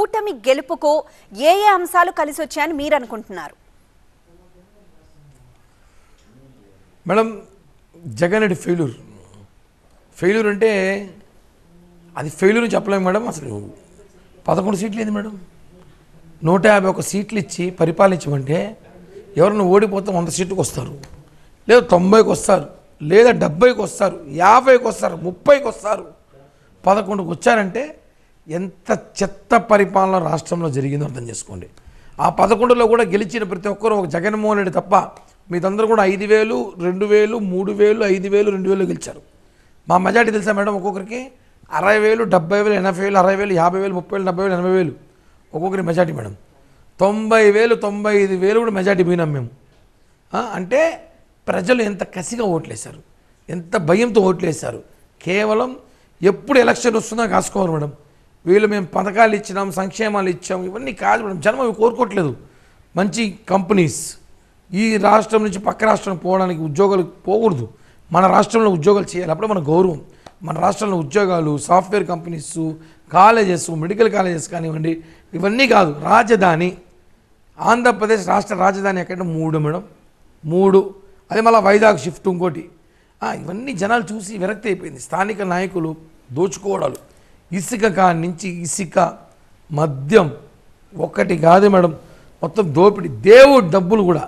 కూటమి గెలుపుకో ఏ ఏ అంశాలు కలిసి వచ్చాయని మీరు అనుకుంటున్నారు? మేడం, జగన్ రెడ్డి ఫెయిల్యూర్ అంటే అది ఫెయిల్యూర్ చెప్పలేము మేడం. అసలు 11 సీట్లు ఏంది మేడం? 151 సీట్లు ఇచ్చి పరిపాలించమంటే ఎవరన్నా ఓడిపోతే 100 సీట్లకు వస్తారు, లేదా 90కి వస్తారు, లేదా 70కి వస్తారు, 50కి వస్తారు, 30కి వస్తారు. 11కి వచ్చారంటే ఎంత చెత్త పరిపాలన రాష్ట్రంలో జరిగిందో అర్థం చేసుకోండి. ఆ 11లో కూడా గెలిచిన ప్రతి ఒక్కరు ఒక జగన్మోహన్ రెడ్డి తప్ప మీదందరూ కూడా 5,000, 2,000, 3,000, 5,000, 2,000 గెలిచారు. మా మెజార్టీ తెలుసా మేడం? ఒక్కొక్కరికి 60,000, 70,000, 80,000, 60,000, 50,000, 30,000, 70,000, 80,000 ఒక్కొక్కరి మెజార్టీ మేడం. 90,000, 95,000 కూడా మెజార్టీ పోయినాం మేము. అంటే ప్రజలు ఎంత కసిగా ఓట్లేశారు, ఎంత భయంతో ఓట్లేశారు. కేవలం ఎప్పుడు ఎలక్షన్ వస్తుందో కాసుకోరు మేడం. వీళ్ళు మేము పథకాలు ఇచ్చినాం, సంక్షేమాలు ఇచ్చాం, ఇవన్నీ కాదు మేడం. జనం అవి కోరుకోవట్లేదు. మంచి కంపెనీస్ ఈ రాష్ట్రం నుంచి పక్క రాష్ట్రం పోవడానికి ఉద్యోగాలు పోకూడదు, మన రాష్ట్రంలో ఉద్యోగాలు చేయాలి. అప్పుడే మన గౌరవం. మన రాష్ట్రంలో ఉద్యోగాలు, software companies, colleges, medical colleges కానివ్వండి, ఇవన్నీ కాదు. రాజధాని ఆంధ్రప్రదేశ్ రాష్ట్ర రాజధాని ఎక్కడ? 3 మేడం, 3. అదే మళ్ళీ వైజాగ్ షిఫ్ట్ ఇంకోటి. ఇవన్నీ జనాలు చూసి విరక్తి అయిపోయింది. స్థానిక నాయకులు దోచుకోవడాలు, ఇసుక నుంచి ఇసుక, మద్యం ఒక్కటి కాదు మేడం, మొత్తం దోపిడీ. దేవుడి డబ్బులు కూడా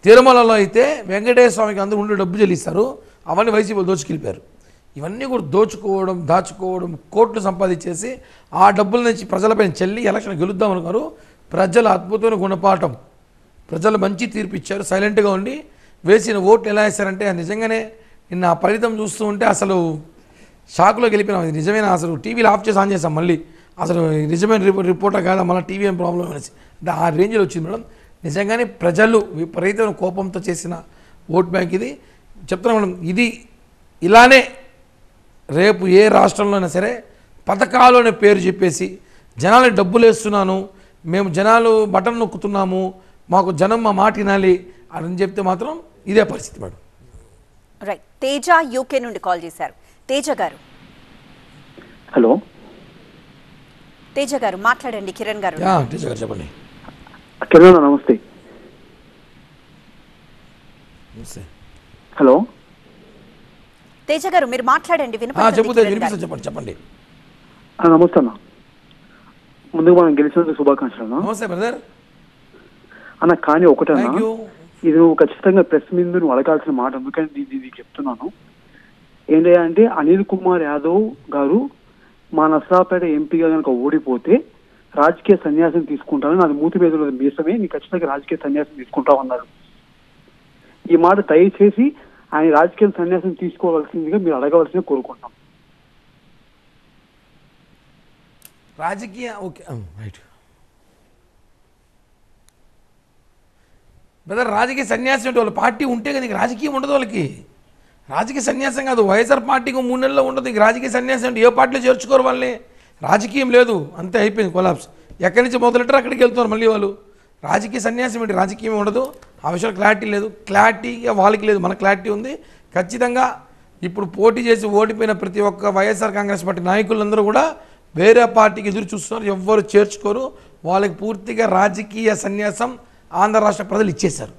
తిరుమలలో అయితే వెంకటేశ్వర స్వామికి అందరూ ఉండి డబ్బు చెల్లిస్తారు, అవన్నీ వైసీపీలు దోచుకెళ్ళిపోయారు. ఇవన్నీ కూడా దోచుకోవడం, దాచుకోవడం, కోట్లు సంపాదించేసి ఆ డబ్బుల నుంచి ప్రజలపైన చెల్లి ఎలక్షన్ గెలుద్దాం అనుకున్నారు. ప్రజల అద్భుతమైన గుణపాఠం, ప్రజలు మంచి తీర్పు ఇచ్చారు. సైలెంట్గా ఉండి వేసిన ఓట్లు ఎలా వేశారంటే నిజంగానే నిన్న ఆ ఫలితం చూస్తూ ఉంటే అసలు షాక్లోకి వెళ్ళిపోయినాం. ఇది నిజమైన అసలు టీవీలో ఆఫ్ చేసి ఆన్ చేసాం మళ్ళీ, అసలు నిజమైన రిపోర్టర్ కాదా, మళ్ళీ టీవీ ఏం ప్రాబ్లం అనేసి. అంటే ఆ రేంజ్లో వచ్చింది మేడం. నిజంగానే ప్రజలు విపరీతమైన కోపంతో చేసిన ఓట్ బ్యాంక్ ఇది. చెప్తున్నాం మేడం, ఇది ఇలానే రేపు ఏ రాష్ట్రంలో అయినా సరే పథకాలు అనే పేరు చెప్పేసి జనాలకు డబ్బులు వేస్తున్నాను, మేము జనాలు బటన్ నొక్కుతున్నాము, మాకు జనం మా మాట వినాలి అని చెప్తే మాత్రం ఇదే పరిస్థితి మేడం. రైట్. తేజ యూకే నుండి కాల్ చేశారు. తేజ గారు. హలో తేజ గారు మాట్లాడండి. కిరణ్ గారు. తేజ గారు చెప్పండి. కిరణ్ నమస్తే. హలో తేజ గారు మీరు మాట్లాడండి. చెప్పండి. నమస్తే అన్న. ముందుగా మనం గెలిచినందుకు శుభాకాంక్షలు అన్న. నమస్తే బ్రదర్ అన్న. కానీ ఒకటన్నా, ఇది నువ్వు ఖచ్చితంగా ప్రెస్ మీద నువ్వు అడగాల్సిన మాట, ఎందుకంటే నేను నీకు చెప్తున్నాను. ఏంటంటే అనిల్ కుమార్ యాదవ్ గారు మా నర్సరావుపేట ఎంపీగా కనుక ఓడిపోతే రాజకీయ సన్యాసం తీసుకుంటానని, అది మూతి మీద మీసమే, నీ ఖచ్చితంగా రాజకీయ సన్యాసం తీసుకుంటావు అన్నారు. ఈ మాట దయచేసి ఆయన రాజకీయ సన్యాసం తీసుకోవాల్సిందిగా మీరు అడగవలసిందిగా కోరుకుంటున్నాం. రాజకీయ ఓకే రైట్ బ్రదర్. రాజకీయ సన్యాసం అంటే వాళ్ళ పార్టీ ఉంటే కదా, రాజకీయం ఉండదు వాళ్ళకి. రాజకీయ సన్యాసం కాదు, వైఎస్ఆర్ పార్టీకి 3 నెలల్లో ఉండదు. ఇంక రాజకీయ సన్యాసం అంటే ఏ పార్టీలో చేర్చుకోరు వాళ్ళని. రాజకీయం లేదు, అంతే, అయిపోయింది, కొలాప్స్. ఎక్కడి నుంచి మొదలెట్టారు అక్కడికి వెళ్తున్నారు మళ్ళీ వాళ్ళు. రాజకీయ సన్యాసం ఏంటి? రాజకీయం ఉండదు. ఆ విషయంలో క్లారిటీ లేదు. క్లారిటీగా వాళ్ళకి లేదు, మన క్లారిటీ ఉంది. ఖచ్చితంగా ఇప్పుడు పోటీ చేసి ఓడిపోయిన ప్రతి ఒక్క వైఎస్ఆర్ కాంగ్రెస్ పార్టీ నాయకులందరూ కూడా వేరే పార్టీకి ఎదురు చూస్తున్నారు. ఎవ్వరు చేర్చుకోరు. వాళ్ళకి పూర్తిగా రాజకీయ సన్యాసం ఆంధ్ర రాష్ట్ర ప్రజలు ఇచ్చేశారు.